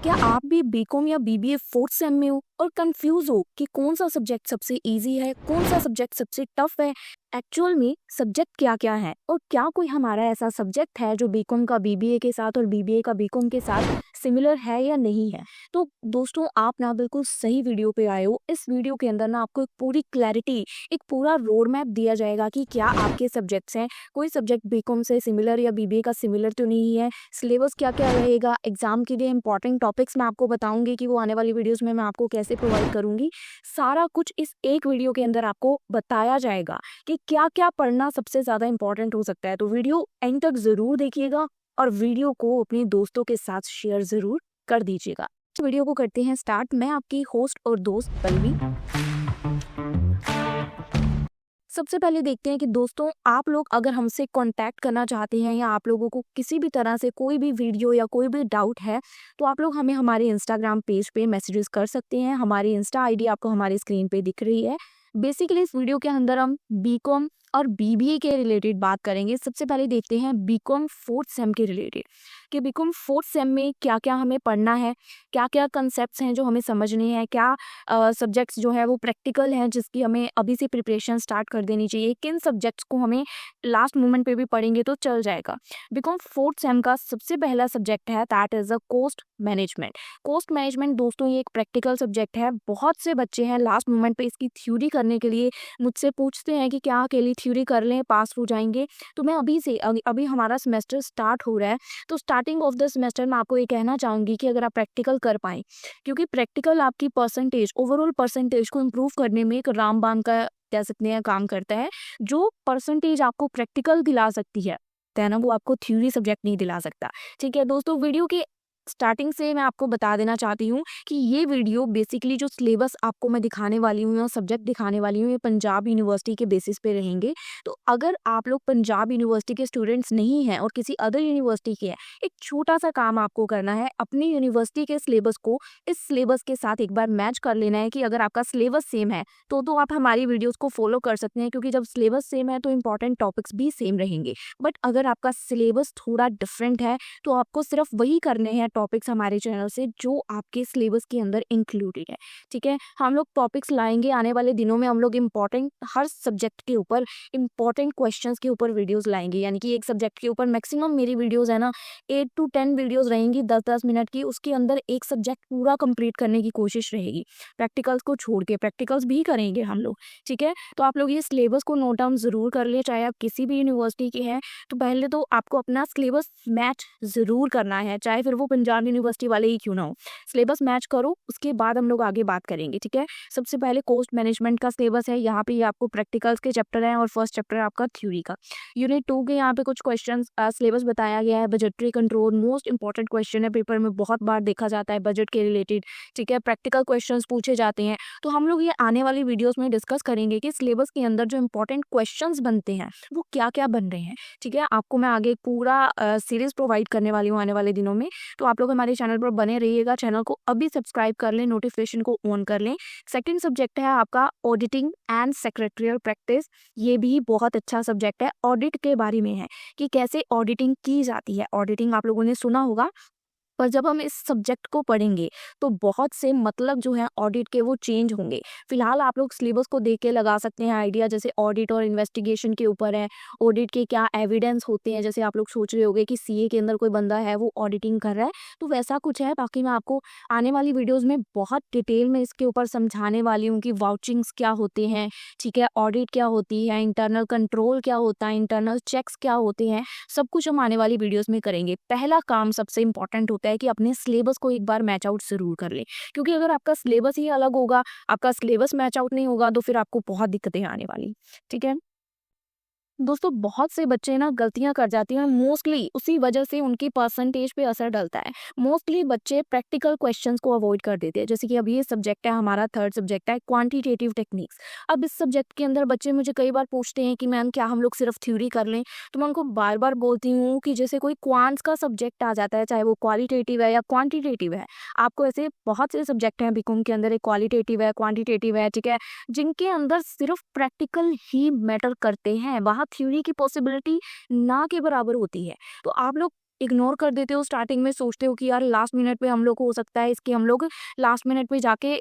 क्या आप भी बीकॉम या बीबीए फोर्थ सेम में हो और कंफ्यूज हो कि कौन सा सब्जेक्ट सबसे इजी है, कौन सा सब्जेक्ट सबसे टफ है? एक्चुअल में सब्जेक्ट क्या क्या है और क्या कोई हमारा ऐसा सब्जेक्ट है जो बीकॉम का बीबीए के साथ और बीबीए का बीकॉम के साथ सिमिलर है या नहीं है? तो दोस्तों, आप ना बिल्कुल सही वीडियो पे आए हो। इस वीडियो के अंदर ना आपको एक पूरी क्लैरिटी, एक पूरा रोड मैप दिया जाएगा कि क्या आपके सब्जेक्ट्स हैं, कोई सब्जेक्ट बीकॉम से सिमिलर या बीबीए का सिमिलर तो नहीं है, सिलेबस क्या क्या रहेगा, एग्जाम के लिए इंपॉर्टेंट टॉपिक्स मैं आपको बताऊंगी कि वो आने वाली वीडियोस में मैं आपको कैसे प्रोवाइड करूंगी। सारा कुछ इस एक वीडियो के अंदर आपको बताया जाएगा कि क्या क्या पढ़ना सबसे ज्यादा इंपॉर्टेंट हो सकता है। तो वीडियो एंड तक जरूर देखिएगा और वीडियो को अपने दोस्तों के साथ शेयर जरूर कर दीजिएगा। इस वीडियो को करते हैं स्टार्ट। मैं आपकी होस्ट और दोस्त पल्लवी। सबसे पहले देखते हैं कि दोस्तों, आप लोग अगर हमसे कांटेक्ट करना चाहते हैं या आप लोगों को किसी भी तरह से कोई भी वीडियो या कोई भी डाउट है तो आप लोग हमें हमारे इंस्टाग्राम पेज पे मैसेजेस कर सकते हैं। हमारी इंस्टा आईडी आपको हमारी स्क्रीन पे दिख रही है। बेसिकली इस वीडियो के अंदर हम बीकॉम और बीबीए के रिलेटेड बात करेंगे। सबसे पहले देखते हैं बीकॉम फोर्थ सेम के रिलेटेड कि बीकॉम फोर्थ सेम में क्या क्या हमें पढ़ना है, क्या क्या कंसेप्ट्स हैं जो हमें समझने हैं, क्या सब्जेक्ट्स जो है वो प्रैक्टिकल हैं जिसकी हमें अभी से प्रिपरेशन स्टार्ट कर देनी चाहिए, किन सब्जेक्ट्स को हमें लास्ट मोमेंट पे भी पढ़ेंगे तो चल जाएगा। बीकॉम फोर्थ सेम का सबसे पहला सब्जेक्ट है that is a cost management. Cost management दोस्तों ये एक प्रैक्टिकल सब्जेक्ट है। बहुत से बच्चे हैं लास्ट मोमेंट पे इसकी थ्योरी करने के लिए मुझसे पूछते हैं कि क्या अकेली थ्योरी कर लें पास हो जाएंगे। तो मैं अभी से अभी हमारा सेमेस्टर स्टार्ट हो रहा है तो स्टार्टिंग ऑफ द सेमेस्टर में आपको ये कहना चाहूंगी कि अगर आप प्रैक्टिकल कर पाएं, क्योंकि प्रैक्टिकल आपकी परसेंटेज, ओवरऑल परसेंटेज को इम्प्रूव करने में एक रामबाण का कह सकते हैं काम करता है। जो परसेंटेज आपको प्रैक्टिकल दिला सकती है ना, वो आपको थ्योरी सब्जेक्ट नहीं दिला सकता। ठीक है दोस्तों, वीडियो के स्टार्टिंग से मैं आपको बता देना चाहती हूँ कि ये वीडियो बेसिकली जो सिलेबस आपको मैं दिखाने वाली हूँ या सब्जेक्ट दिखाने वाली हूँ ये पंजाब यूनिवर्सिटी के बेसिस पे रहेंगे। तो अगर आप लोग पंजाब यूनिवर्सिटी के स्टूडेंट्स नहीं हैं और किसी अदर यूनिवर्सिटी के हैं, एक छोटा सा काम आपको करना है, अपनी यूनिवर्सिटी के सिलेबस को इस सिलेबस के साथ एक बार मैच कर लेना है कि अगर आपका सिलेबस सेम है तो आप हमारी वीडियोज़ को फॉलो कर सकते हैं, क्योंकि जब सिलेबस सेम है तो इंपॉर्टेंट टॉपिक्स भी सेम रहेंगे। बट अगर आपका सिलेबस थोड़ा डिफरेंट है तो आपको सिर्फ वही करने हैं टॉपिक्स हमारे चैनल से जो आपके सिलेबस के अंदर इंक्लूडेड है। ठीक है, हम लोग टॉपिक्स लाएंगे आने वाले दिनों में। हम लोग इंपॉर्टेंट हर सब्जेक्ट के ऊपर इंपॉर्टेंट क्वेश्चंस के ऊपर वीडियोस लाएंगे, यानी कि एक सब्जेक्ट के ऊपर मैक्सिमम मेरी वीडियोस है ना 8 to 10 वीडियोस रहेंगी 10-10 मिनट की। उसके अंदर एक सब्जेक्ट पूरा कंप्लीट करने की कोशिश रहेगी, प्रैक्टिकल्स को छोड़ के। प्रैक्टिकल्स भी करेंगे हम लोग। ठीक है, तो आप लोग ये सिलेबस को नोट डाउन जरूर कर ले, चाहे आप किसी भी यूनिवर्सिटी के हैं। तो पहले तो आपको अपना सिलेबस मैच जरूर करना है, चाहे फिर वो पंजाब यूनिवर्सिटी वाले ही क्यों ना हो। सिलेबस मैच करो, उसके बाद हम लोग आगे बात करेंगे। ठीक है, सबसे पहले कॉस्ट मैनेजमेंट का सिलेबस है। यहाँ पे आपको प्रैक्टिकल्स के चैप्टर हैं और फर्स्ट चैप्टर है आपका थ्योरी का। यूनिट 2 के यहाँ पे कुछ क्वेश्चन सिलेबस बताया गया है। Budgetary control most important question है, पेपर में बहुत बार देखा जाता है बजट के रिलेटेड। ठीक है, प्रैक्टिकल क्वेश्चन पूछे जाते हैं। तो हम लोग ये आने वाली वीडियोस में डिस्कस करेंगे कि सिलेबस के अंदर जो इंपॉर्टेंट क्वेश्चंस बनते हैं वो क्या क्या बन रहे हैं। ठीक है, आपको मैं आगे पूरा सीरीज प्रोवाइड करने वाली हूँ आने वाले दिनों में। तो आप लोग हमारे चैनल पर बने रहिएगा, चैनल को अभी सब्सक्राइब कर लें, नोटिफिकेशन को ऑन कर लें। सेकंड सब्जेक्ट है आपका ऑडिटिंग एंड सेक्रेटरियल प्रैक्टिस। ये भी बहुत अच्छा सब्जेक्ट है। ऑडिट के बारे में है कि कैसे ऑडिटिंग की जाती है। ऑडिटिंग आप लोगों ने सुना होगा, पर जब हम इस सब्जेक्ट को पढ़ेंगे तो बहुत से मतलब जो है ऑडिट के वो चेंज होंगे। फिलहाल आप लोग सिलेबस को देख के लगा सकते हैं आइडिया, जैसे ऑडिट और इन्वेस्टिगेशन के ऊपर है। ऑडिट के क्या एविडेंस होते हैं, जैसे आप लोग सोच रहे होंगे कि सीए के अंदर कोई बंदा है वो ऑडिटिंग कर रहा है, तो वैसा कुछ है। बाकी मैं आपको आने वाली वीडियोज़ में बहुत डिटेल में इसके ऊपर समझाने वाली हूँ कि वाउचिंग्स क्या होते हैं। ठीक है, ऑडिट क्या होती है, इंटरनल कंट्रोल क्या होता है, इंटरनल चेक्स क्या होते हैं, सब कुछ हम आने वाली वीडियोस में करेंगे। पहला काम सबसे इंपॉर्टेंट होता है कि अपने सिलेबस को एक बार मैच आउट जरूर कर लें, क्योंकि अगर आपका सिलेबस ही अलग होगा, आपका सिलेबस मैच आउट नहीं होगा तो फिर आपको बहुत दिक्कतें आने वाली। ठीक है दोस्तों, बहुत से बच्चे ना गलतियां कर जाती हैं, मोस्टली उसी वजह से उनकी परसेंटेज पे असर डलता है। मोस्टली बच्चे प्रैक्टिकल क्वेश्चंस को अवॉइड कर देते हैं। जैसे कि अब ये सब्जेक्ट है हमारा, थर्ड सब्जेक्ट है क्वांटिटेटिव टेक्निक्स। अब इस सब्जेक्ट के अंदर बच्चे मुझे कई बार पूछते हैं कि मैम क्या हम लोग सिर्फ थ्योरी कर लें। तो मैं उनको बार बार बोलती हूँ कि जैसे कोई क्वांट्स का सब्जेक्ट आ जाता है, चाहे वो क्वालिटेटिव है या क्वान्टिटेटिव है, आपको ऐसे बहुत से सब्जेक्ट हैं बीकॉम के अंदर, एक क्वालिटेटिव है, क्वान्टिटेटिव है। ठीक है, जिनके अंदर सिर्फ प्रैक्टिकल ही मैटर करते हैं, वहाँ थ्योरी की पॉसिबिलिटी ना के बराबर होती है। तो आप लोग इग्नोर कर देते हो स्टार्टिंग में, सोचते हो कि यार लास्ट मिनट पे हम लोग को हो सकता है इसके हम लोग लास्ट मिनट पे जाके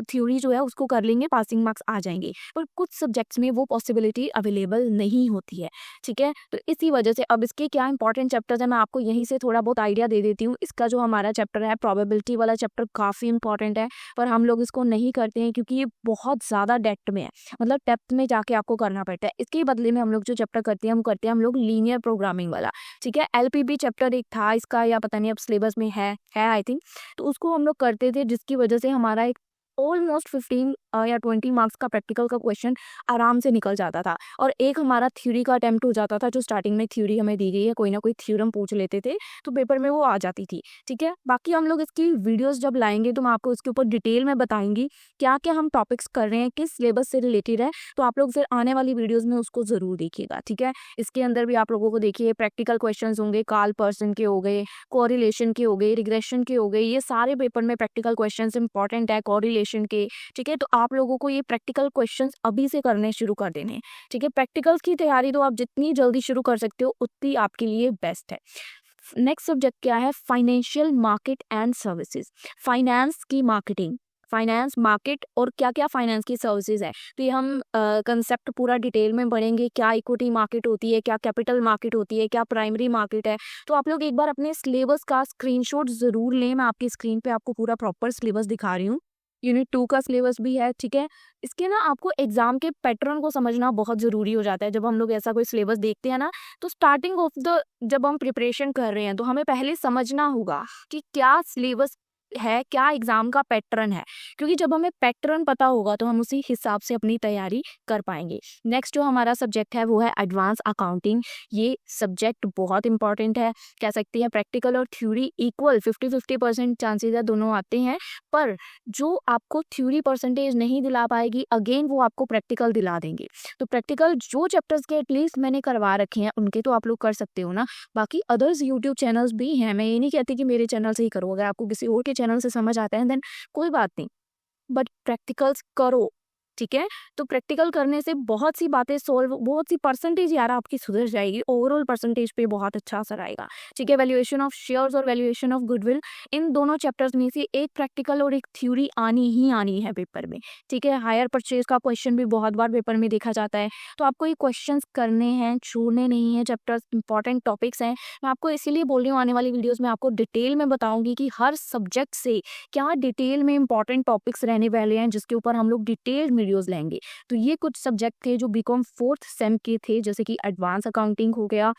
थ्योरी जो है उसको कर लेंगे, पासिंग मार्क्स आ जाएंगे, पर कुछ सब्जेक्ट्स में वो पॉसिबिलिटी अवेलेबल नहीं होती है। ठीक है, तो इसी वजह से अब इसके क्या इंपॉर्टेंट चैप्टर्स है मैं आपको यहीं से थोड़ा बहुत आइडिया दे देती हूँ। इसका जो हमारा चैप्टर है प्रोबेबिलिटी वाला चैप्टर काफ़ी इंपॉर्टेंट है, पर हम लोग इसको नहीं करते हैं क्योंकि ये बहुत ज़्यादा डेप्थ में है, मतलब डेप्थ में जाके आपको करना पड़ता है। इसके बदले में हम लोग जो चैप्टर करते हैं हम लोग लीनियर प्रोग्रामिंग वाला। ठीक है, एलपीबी चैप्टर एक था इसका, या पता नहीं अब सिलेबस में है आई थिंक, तो उसको हम लोग करते थे, जिसकी वजह से हमारा एक ऑलमोस्ट 15 या 20 मार्क्स का प्रैक्टिकल का क्वेश्चन आराम से निकल जाता था, और एक हमारा थ्योरी का अटेम्प्ट हो जाता था, जो स्टार्टिंग में थ्योरी हमें दी गई है, कोई ना कोई थ्योरम पूछ लेते थे तो पेपर में वो आ जाती थी। ठीक है, बाकी हम लोग इसकी वीडियोस जब लाएंगे तो मैं आपको इसके ऊपर डिटेल में बताऊंगी क्या क्या हम टॉपिक्स कर रहे हैं, किस सिलेबस से रिलेटेड है, तो आप लोग फिर आने वाली वीडियोज में उसको ज़रूर देखिएगा। ठीक है, इसके अंदर भी आप लोगों को देखिए प्रैक्टिकल क्वेश्चन होंगे, कार्ल पर्सन के हो गए, कोरिलेशन के हो गए, रिग्रेशन के हो गए, ये सारे पेपर में प्रैक्टिकल क्वेश्चन इंपॉर्टेंट है कोरिलेशन के। ठीक है, तो आप लोगों को ये प्रैक्टिकल क्वेश्चंस अभी से करने शुरू कर देने हैं। ठीक है, प्रैक्टिकल्स की तैयारी तो आप जितनी जल्दी शुरू कर सकते हो उतनी आपके लिए बेस्ट है। नेक्स्ट सब्जेक्ट क्या है, financial market and services, finance की मार्केटिंग, फाइनेंस मार्केट और क्या क्या फाइनेंस की सर्विसेज है, तो ये हम कंसेप्ट पूरा डिटेल में पढ़ेंगे। क्या इक्विटी मार्केट होती है, क्या कैपिटल मार्केट होती है, क्या प्राइमरी मार्केट है। तो आप लोग एक बार अपने सिलेबस का स्क्रीनशॉट जरूर लें, मैं आपकी स्क्रीन पे आपको पूरा प्रॉपर सिलेबस दिखा रही हूँ, यूनिट 2 का सिलेबस भी है। ठीक है, इसके ना आपको एग्जाम के पैटर्न को समझना बहुत ज़रूरी हो जाता है। जब हम लोग ऐसा कोई सिलेबस देखते हैं ना, तो स्टार्टिंग ऑफ द जब हम प्रिपरेशन कर रहे हैं तो हमें पहले समझना होगा कि क्या सिलेबस है, क्या एग्जाम का पैटर्न है, क्योंकि जब हमें पैटर्न पता होगा तो हम उसी हिसाब से अपनी तैयारी कर पाएंगे। नेक्स्ट जो हमारा सब्जेक्ट है वो है एडवांस अकाउंटिंग। ये सब्जेक्ट बहुत इंपॉर्टेंट है, कह सकते हैं प्रैक्टिकल और थ्योरी इक्वल 50-50% चांसेस है दोनों आते हैं, पर जो आपको थ्योरी परसेंटेज नहीं दिला पाएगी अगेन वो आपको प्रैक्टिकल दिला देंगे। तो प्रैक्टिकल जो चैप्टर्स के एटलीस्ट मैंने करवा रखे हैं उनके तो आप लोग कर सकते हो ना, बाकी अदर्स यूट्यूब चैनल्स भी हैं, मैं ये नहीं कहती कि मेरे चैनल से ही करो, अगर आपको किसी और के चैनल से समझ आता है देन कोई बात नहीं, बट प्रैक्टिकल्स करो। ठीक है, तो प्रैक्टिकल करने से बहुत सी बातें सॉल्व, बहुत सी परसेंटेज यार आपकी सुधर जाएगी, ओवरऑल परसेंटेज पे बहुत अच्छा असर आएगा। ठीक है, वैल्यूएशन ऑफ शेयर्स और वैल्यूएशन ऑफ गुडविल, इन दोनों चैप्टर्स में से एक प्रैक्टिकल और एक थ्योरी आनी ही आनी है पेपर में। ठीक है, हायर परचेज का क्वेश्चन भी बहुत बार पेपर में देखा जाता है, तो आपको ये क्वेश्चन करने हैं, छोड़ने नहीं है। चैप्टर्स इंपॉर्टेंट टॉपिक्स हैं, मैं आपको इसीलिए बोल रही हूँ आने वाली वीडियोज़ में आपको डिटेल में बताऊंगी कि हर सब्जेक्ट से क्या डिटेल में इंपॉर्टेंट टॉपिक्स रहने वाले हैं, जिसके ऊपर हम लोग डिटेल वीडियोस लेंगे। तो ये कुछ सब्जेक्ट थे जो बीकॉम 4th सेम के थे, जैसे कि एडवांस अकाउंटिंग हो गया,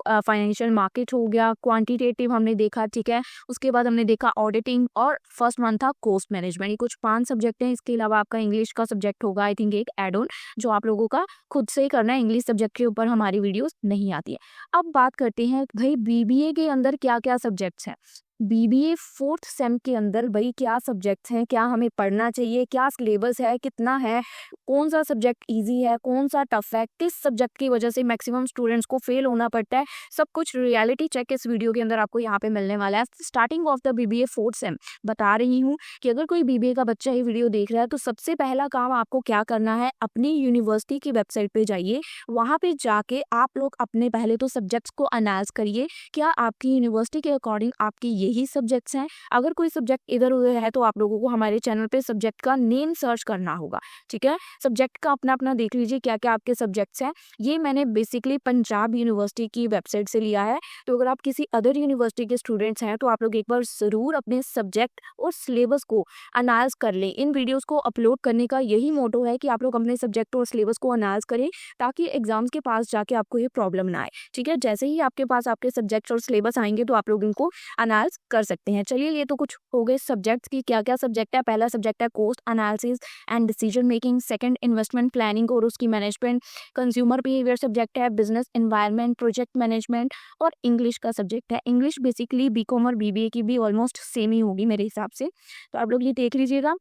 फाइनेंशियल मार्केट हो गया, क्वांटिटेटिव हमने देखा। ठीक है, उसके बाद हमने देखा ऑडिटिंग, और फर्स्ट वन था कॉस्ट मैनेजमेंट। ये कुछ 5 सब्जेक्ट हैं। इसके अलावा आपका इंग्लिश का सब्जेक्ट होगा आई थिंक एक एड ऑन, जो आप लोगों का खुद से ही करना है, इंग्लिश सब्जेक्ट के ऊपर हमारी वीडियोस नहीं आती है। अब बात करते हैं भाई बीबीए के अंदर क्या क्या सब्जेक्ट्स हैं। बीबीए 4th सेम के अंदर भाई क्या सब्जेक्ट्स हैं, क्या हमें पढ़ना चाहिए, क्या सिलेबस है, कितना है, कौन सा सब्जेक्ट इजी है, कौन सा टफ है, किस सब्जेक्ट की वजह से मैक्सिमम स्टूडेंट्स को फेल होना पड़ता है, सब कुछ रियलिटी चेक इस वीडियो के अंदर आपको यहाँ पे मिलने वाला है। Starting of the BBA 4th same बता रही हूँ कि अगर कोई बीबीए का बच्चा ये वीडियो देख रहा है तो सबसे पहला काम आपको क्या करना है, अपनी यूनिवर्सिटी की वेबसाइट पे जाइए, वहाँ पे जाके आप लोग अपने पहले तो सब्जेक्ट्स को अनालाइज करिए, क्या आपकी यूनिवर्सिटी के अकॉर्डिंग आपकी यही सब्जेक्ट्स हैं। अगर कोई सब्जेक्ट इधर उधर है तो आप लोगों को हमारे चैनल पे सब्जेक्ट का नेम सर्च करना होगा। ठीक है, सब्जेक्ट का अपना अपना देख लीजिए क्या क्या आपके सब्जेक्ट्स हैं। ये मैंने बेसिकली पंजाब यूनिवर्सिटी की वेबसाइट से लिया है, तो अगर आप किसी अदर यूनिवर्सिटी के स्टूडेंट्स हैं तो आप लोग एक बार ज़रूर अपने सब्जेक्ट और सिलेबस को अनालाइज कर लें। इन वीडियोज़ को अपलोड करने का यही मोटो है कि आप लोग अपने सब्जेक्ट और सिलेबस को अनालाइज करें, ताकि एग्जाम्स के पास जाके आपको ये प्रॉब्लम ना आए। ठीक है, जैसे ही आपके पास आपके सब्जेक्ट और सिलेबस आएंगे तो आप लोग इनको अनालाइज कर सकते हैं। चलिए, ये तो कुछ हो गए सब्जेक्ट्स की क्या क्या सब्जेक्ट है। पहला सब्जेक्ट है cost analysis and decision making, second investment planning और उसकी मैनेजमेंट, कंज्यूमर बिहेवियर सब्जेक्ट है, बिजनेस एनवायरनमेंट, प्रोजेक्ट मैनेजमेंट, और इंग्लिश का सब्जेक्ट है। इंग्लिश बेसिकली बीकॉम और बीबीए की भी ऑलमोस्ट सेम ही होगी मेरे हिसाब से, तो आप लोग ये देख लीजिएगा।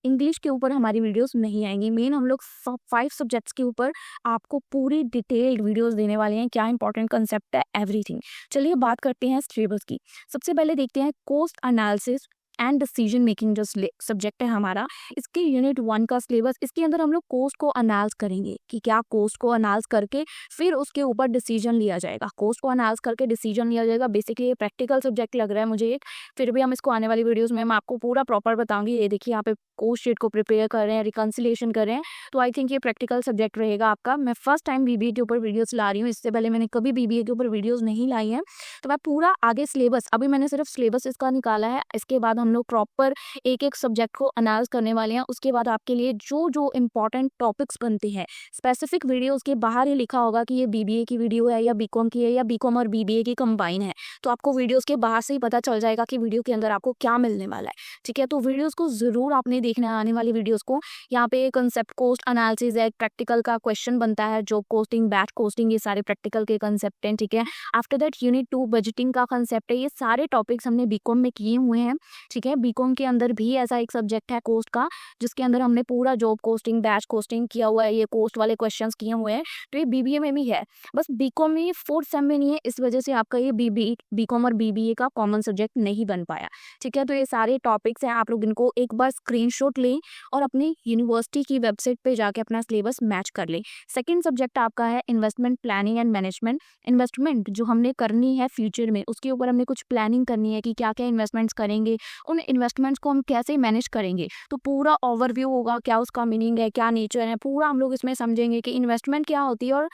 इंग्लिश के ऊपर हमारी वीडियोस नहीं आएंगी, मेन हम लोग 5 सब्जेक्ट्स के ऊपर आपको पूरी डिटेल्ड वीडियोस देने वाले हैं, क्या इंपॉर्टेंट कंसेप्ट है, एवरीथिंग। चलिए बात करते हैं सिलेबस की। सबसे पहले देखते हैं cost analysis and decision making जो सब्जेक्ट है हमारा, इसके यूनिट 1 का सिलेबस, इसके अंदर हम लोग कोस्ट को अनालिज करेंगे कि क्या कोस्ट को अनालिज करके फिर उसके ऊपर डिसीजन लिया जाएगा। कोस्ट को अनालिज करके डिसीजन लिया जाएगा। बेसिकली ये प्रैक्टिकल सब्जेक्ट लग रहा है मुझे एक, फिर भी हम इसको आने वाली वीडियोस में मैं आपको पूरा प्रॉपर बताऊंगी। ये देखिए यहाँ पे कोस्ट शीट को प्रिपेयर कर रहे हैं, रिकंसिलिएशन कर रहे हैं, तो आई थिंक ये प्रैक्टिकल सब्जेक्ट रहेगा आपका। मैं फर्स्ट टाइम बीबीए के ऊपर वीडियोस ला रही हूँ, इससे पहले मैंने कभी बीबीए के ऊपर वीडियोस नहीं लाई हैं। तो मैं पूरा आगे सिलेबस, अभी मैंने सिर्फ सिलेबस इसका निकाला है, इसके बाद हम लोग प्रॉपर एक एक सब्जेक्ट को अनालिज करने वाले हैं। उसके बाद आपके लिए जो जो इंपॉर्टेंट टॉपिक्स बनते हैं, स्पेसिफिक वीडियो उसके बाहर ही लिखा होगा कि ये बीबीए की वीडियो है या बीकॉम की है या बीकॉम और बीबीए की कंबाइन है, तो आपको वीडियोस के बाहर से ही पता चल जाएगा कि वीडियो के अंदर आपको क्या मिलने वाला है। ठीक है, तो वीडियोस को जरूर आपने देखना है, आने वाली वीडियोस को। यहाँ पे कंसेप्ट कोस्ट एनालिसिस है, प्रैक्टिकल का क्वेश्चन बनता है, जॉब कोस्टिंग, बैच कोस्टिंग, ये सारे प्रैक्टिकल के कंसेप्ट हैं। ठीक है, आफ्टर दैट यूनिट 2 बजटिंग का कंसेप्ट है। ये सारे टॉपिक्स हमने बीकॉम में किए हुए हैं। ठीक है, बीकॉम के अंदर भी ऐसा एक सब्जेक्ट है कोस्ट का, जिसके अंदर हमने पूरा जॉब कोस्टिंग, बैच कोस्टिंग किया हुआ है, ये कोस्ट वाले क्वेश्चंस किए हुए हैं। तो ये बीबीए में भी है, बस बीकॉम में 4th सेम में नहीं है, इस वजह से आपका ये बीकॉम और बीबीए का कॉमन सब्जेक्ट नहीं बन पाया। ठीक है, तो ये सारे टॉपिक्स हैं, आप लोग इनको एक बार स्क्रीनशॉट लें और अपनी यूनिवर्सिटी की वेबसाइट पे जाके अपना सिलेबस मैच कर लें। सेकंड सब्जेक्ट आपका है investment planning and management. Investment जो हमने करनी है फ्यूचर में, उसके ऊपर हमने कुछ प्लानिंग करनी है कि क्या क्या इन्वेस्टमेंट्स करेंगे, उन इन्वेस्टमेंट्स को हम कैसे मैनेज करेंगे। तो पूरा ओवरव्यू होगा, क्या उसका मीनिंग है, क्या नेचर है, पूरा हम लोग इसमें समझेंगे कि इन्वेस्टमेंट क्या होती है और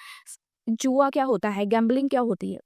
जुआ क्या होता है, गैम्बलिंग क्या होती है।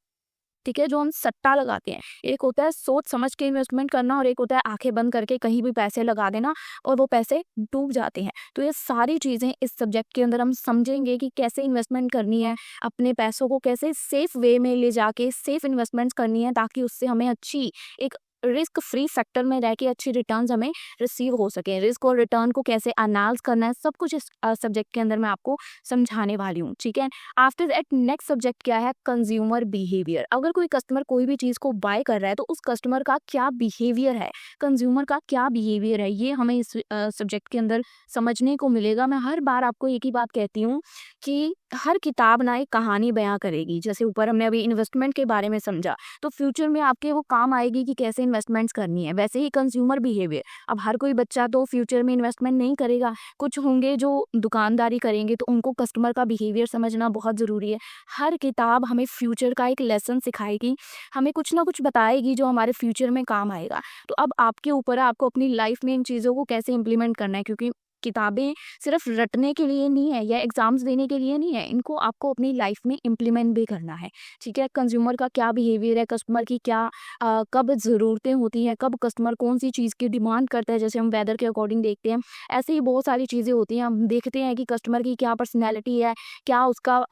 ठीक है, जो हम सट्टा लगाते हैं, एक होता है सोच समझ के इन्वेस्टमेंट करना और एक होता है आंखें बंद करके कहीं भी पैसे लगा देना और वो पैसे डूब जाते हैं। तो ये सारी चीज़ें इस सब्जेक्ट के अंदर हम समझेंगे कि कैसे इन्वेस्टमेंट करनी है, अपने पैसों को कैसे सेफ वे में ले जाके सेफ इन्वेस्टमेंट्स करनी है, ताकि उससे हमें अच्छी एक रिस्क फ्री सेक्टर में रह के अच्छी रिटर्न्स हमें रिसीव हो सके। रिस्क और रिटर्न को कैसे एनालाइज करना है, सब कुछ इस सब्जेक्ट के अंदर मैं आपको समझाने वाली हूँ। ठीक है, आफ्टर दैट नेक्स्ट सब्जेक्ट क्या है, कंज्यूमर बिहेवियर। अगर कोई कस्टमर कोई भी चीज़ को बाय कर रहा है तो उस कस्टमर का क्या बिहेवियर है, कंज्यूमर का क्या बिहेवियर है, ये हमें इस सब्जेक्ट के अंदर समझने को मिलेगा। मैं हर बार आपको एक ही बात कहती हूँ कि हर किताब ना एक कहानी बयां करेगी। जैसे ऊपर हमने अभी इन्वेस्टमेंट के बारे में समझा, तो फ्यूचर में आपके वो काम आएगी कि कैसे इन्वेस्टमेंट्स करनी है। वैसे ही कंज्यूमर बिहेवियर, अब हर कोई बच्चा तो फ्यूचर में इन्वेस्टमेंट नहीं करेगा, कुछ होंगे जो दुकानदारी करेंगे, तो उनको कस्टमर का बिहेवियर समझना बहुत ज़रूरी है। हर किताब हमें फ्यूचर का एक लेसन सिखाएगी, हमें कुछ ना कुछ बताएगी जो हमारे फ्यूचर में काम आएगा। तो अब आपके ऊपर है, आपको अपनी लाइफ में इन चीज़ों को कैसे इंप्लीमेंट करना है, क्योंकि किताबें सिर्फ रटने के लिए नहीं है या एग्जाम्स देने के लिए नहीं है, इनको आपको अपनी लाइफ में इम्प्लीमेंट भी करना है। ठीक है, कंज्यूमर का क्या बिहेवियर है, कस्टमर की क्या कब ज़रूरतें होती हैं, कब कस्टमर कौन सी चीज़ की डिमांड करता है, जैसे हम वेदर के अकॉर्डिंग देखते हैं, ऐसे ही बहुत सारी चीज़ें होती हैं। हम देखते हैं कि कस्टमर की क्या पर्सनैलिटी है, क्या उसका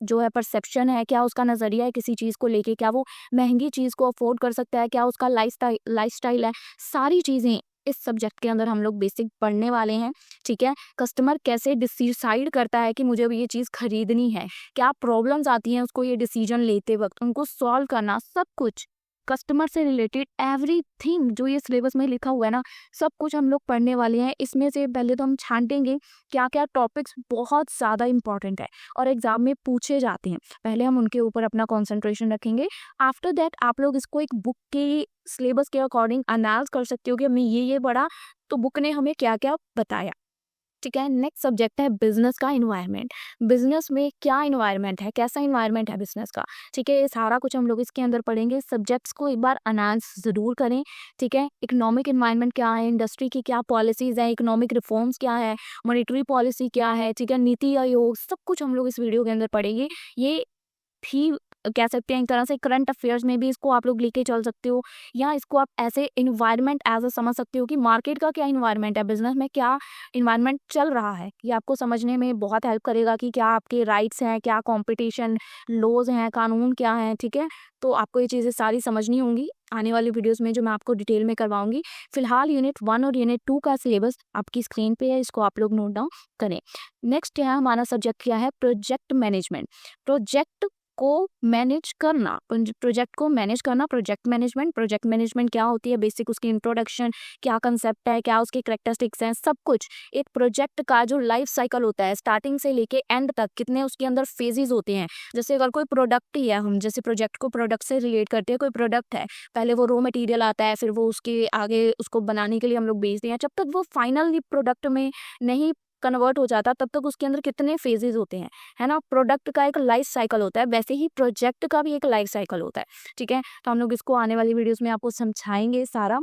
जो है परसेप्शन है, क्या उसका नज़रिया है किसी चीज़ को लेके, क्या वो महंगी चीज़ को अफोर्ड कर सकता है, क्या उसका लाइफस्टाइल है। सारी चीज़ें इस सब्जेक्ट के अंदर हम लोग बेसिक पढ़ने वाले हैं। ठीक है, कस्टमर कैसे डिसाइड करता है कि मुझे अब ये चीज़ खरीदनी है, क्या प्रॉब्लम्स आती हैं उसको ये डिसीजन लेते वक्त, उनको सॉल्व करना, सब कुछ कस्टमर से रिलेटेड एवरीथिंग जो ये सिलेबस में लिखा हुआ है ना, सब कुछ हम लोग पढ़ने वाले हैं। इसमें से पहले तो हम छांटेंगे क्या क्या टॉपिक्स बहुत ज़्यादा इंपॉर्टेंट है और एग्जाम में पूछे जाते हैं, पहले हम उनके ऊपर अपना कॉन्सेंट्रेशन रखेंगे। आफ्टर दैट आप लोग इसको एक बुक के सिलेबस के अकॉर्डिंग अनालाइज कर सकते हो कि हमने ये पढ़ा तो बुक ने हमें क्या क्या बताया। ठीक है, नेक्स्ट सब्जेक्ट है बिजनेस का इन्वायरमेंट। बिजनेस में क्या इन्वायरमेंट है, कैसा इन्वायरमेंट है बिजनेस का। ठीक है, ये सारा कुछ हम लोग इसके अंदर पढ़ेंगे। सब्जेक्ट्स को एक बार अनालाइज ज़रूर करें। ठीक है, इकोनॉमिक इन्वायरमेंट क्या है, इंडस्ट्री की क्या पॉलिसीज़ है, इकोनॉमिक रिफॉर्म्स क्या है, मॉनेटरी पॉलिसी क्या है। ठीक है, नीति आयोग, सब कुछ हम लोग इस वीडियो के अंदर पढ़ेंगे। ये भी कह सकते हैं एक तरह से करंट अफेयर्स में भी इसको आप लोग लेके चल सकते हो, या इसको आप ऐसे इन्वायरमेंट एज अ समझ सकते हो कि मार्केट का क्या इन्वायरमेंट है, बिजनेस में क्या इन्वायरमेंट चल रहा है। ये आपको समझने में बहुत हेल्प करेगा कि क्या आपके राइट्स हैं, क्या कंपटीशन लॉज हैं, कानून क्या हैं। ठीक है, तो आपको ये चीज़ें सारी समझनी होंगी आने वाली वीडियोस में जो मैं आपको डिटेल में करवाऊंगी। फिलहाल यूनिट 1 और यूनिट 2 का सिलेबस आपकी स्क्रीन पे है, इसको आप लोग नोट डाउन करें। नेक्स्ट है हमारा सब्जेक्ट क्या है, प्रोजेक्ट मैनेजमेंट। प्रोजेक्ट को मैनेज करना, प्रोजेक्ट को मैनेज करना, प्रोजेक्ट मैनेजमेंट क्या होती है, बेसिक उसकी इंट्रोडक्शन, क्या कंसेप्ट है, क्या उसके कैरेक्टरिस्टिक्स हैं, सब कुछ। एक प्रोजेक्ट का जो लाइफ साइकिल होता है स्टार्टिंग से लेके एंड तक, कितने उसके अंदर फेजेस होते हैं। जैसे अगर कोई प्रोडक्ट ही है, हम जैसे प्रोजेक्ट को प्रोडक्ट से रिलेट करते हैं, कोई प्रोडक्ट है, पहले वो रॉ मटेरियल आता है, फिर वो उसके आगे उसको बनाने के लिए हम लोग बेचते हैं, जब तक वो फाइनल प्रोडक्ट में नहीं कन्वर्ट हो जाता तब तक उसके अंदर कितने फेजेस होते हैं, है ना। प्रोडक्ट का एक लाइफ साइकिल होता है, वैसे ही प्रोजेक्ट का भी एक लाइफ साइकिल होता है, ठीक है। तो हम लोग इसको आने वाली वीडियोस में आपको समझाएंगे सारा।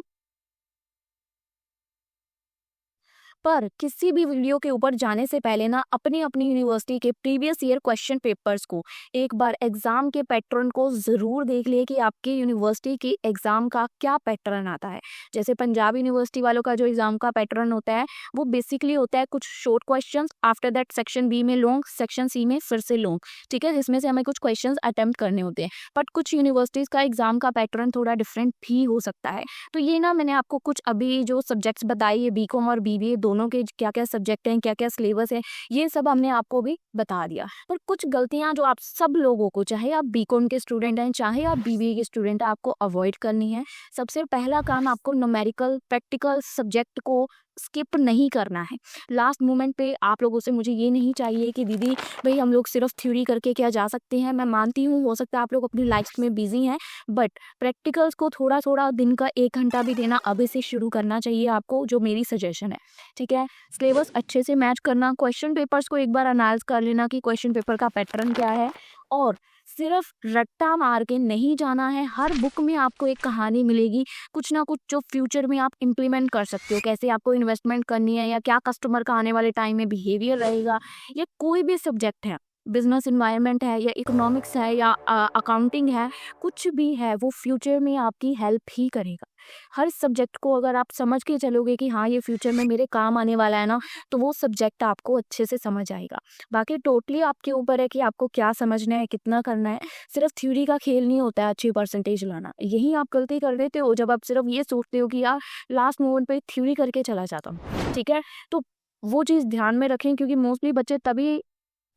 पर किसी भी वीडियो के ऊपर जाने से पहले ना अपनी अपनी यूनिवर्सिटी के प्रीवियस ईयर क्वेश्चन पेपर्स को एक बार एग्जाम के पैटर्न को ज़रूर देख लिए कि आपकी यूनिवर्सिटी की एग्ज़ाम का क्या पैटर्न आता है। जैसे पंजाब यूनिवर्सिटी वालों का जो एग्ज़ाम का पैटर्न होता है वो बेसिकली होता है कुछ short questions, after that section B में लॉन्ग, सेक्शन सी में फिर से लॉन्ग, ठीक है, जिसमें से हमें कुछ क्वेश्चन अटेम्प्ट करने होते हैं। बट कुछ यूनिवर्सिटीज़ का एग्ज़ाम का पैटर्न थोड़ा डिफरेंट भी हो सकता है। तो ये ना मैंने आपको कुछ अभी जो सब्जेक्ट्स बताई है, बीकॉम और बीबीए दोनों के क्या क्या सब्जेक्ट हैं, क्या क्या सिलेबस है, ये सब हमने आपको भी बता दिया। पर कुछ गलतियां जो आप सब लोगों को, चाहे आप बीकॉम के स्टूडेंट हैं चाहे आप बीबीए के स्टूडेंट हैं, आपको अवॉइड करनी है। सबसे पहला काम, आपको न्यूमेरिकल प्रैक्टिकल सब्जेक्ट को स्किप नहीं करना है। लास्ट मोमेंट पे आप लोगों से मुझे ये नहीं चाहिए कि दीदी भाई हम लोग सिर्फ थ्योरी करके क्या जा सकते हैं। मैं मानती हूँ हो सकता है आप लोग अपनी लाइफ में बिजी हैं, बट प्रैक्टिकल्स को थोड़ा थोड़ा दिन का 1 घंटा भी देना अभी से शुरू करना चाहिए आपको, जो मेरी सजेशन है, ठीक है। सिलेबस अच्छे से मैच करना, क्वेश्चन पेपर्स को एक बार एनालाइज कर लेना कि क्वेश्चन पेपर का पैटर्न क्या है, और सिर्फ रट्टा मार के नहीं जाना है। हर बुक में आपको एक कहानी मिलेगी, कुछ ना कुछ जो फ्यूचर में आप इम्प्लीमेंट कर सकते हो, कैसे आपको इन्वेस्टमेंट करनी है, या क्या कस्टमर का आने वाले टाइम में बिहेवियर रहेगा, या कोई भी सब्जेक्ट है, बिजनेस इन्वायरमेंट है या इकोनॉमिक्स है या अकाउंटिंग है, कुछ भी है, वो फ्यूचर में आपकी हेल्प ही करेगा। हर सब्जेक्ट को अगर आप समझ के चलोगे कि हाँ ये फ्यूचर में मेरे काम आने वाला है ना, तो वो सब्जेक्ट आपको अच्छे से समझ आएगा। बाकी टोटली आपके ऊपर है कि आपको क्या समझना है, कितना करना है। सिर्फ थ्योरी का खेल नहीं होता है अच्छी परसेंटेज लाना। यही आप गलती कर देते हो जब आप सिर्फ ये सोचते हो कि यार लास्ट मोमेंट पे थ्योरी करके चला जाता हूँ, ठीक है। तो वो चीज़ ध्यान में रखें, क्योंकि मोस्टली बच्चे तभी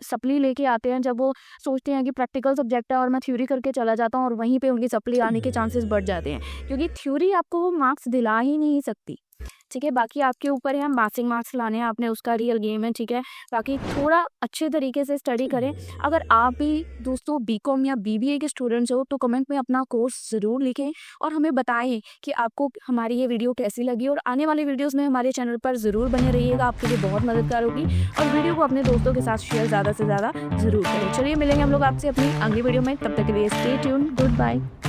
सप्ली लेके आते हैं जब वो सोचते हैं कि प्रैक्टिकल सब्जेक्ट है और मैं थ्योरी करके चला जाता हूँ, और वहीं पे उनकी सप्ली आने के चांसेस बढ़ जाते हैं, क्योंकि थ्योरी आपको वो मार्क्स दिला ही नहीं सकती, ठीक है। बाकी आपके ऊपर है, हम पासिंग मार्क्स लाने हैं, आपने उसका रियल गेम है, ठीक है। बाकी थोड़ा अच्छे तरीके से स्टडी करें। अगर आप भी दोस्तों बीकॉम या बीबीए के स्टूडेंट्स हो तो कमेंट में अपना कोर्स ज़रूर लिखें और हमें बताएं कि आपको हमारी ये वीडियो कैसी लगी, और आने वाले वीडियोस में हमारे चैनल पर ज़रूर बने रहिएगा, आपके लिए बहुत मददगार होगी। और वीडियो को अपने दोस्तों के साथ शेयर ज़्यादा से ज़्यादा ज़रूर करें। चलिए मिलेंगे हम लोग आपसे अपनी अगली वीडियो में, तब तक के लिए स्टे ट्यून, गुड बाय।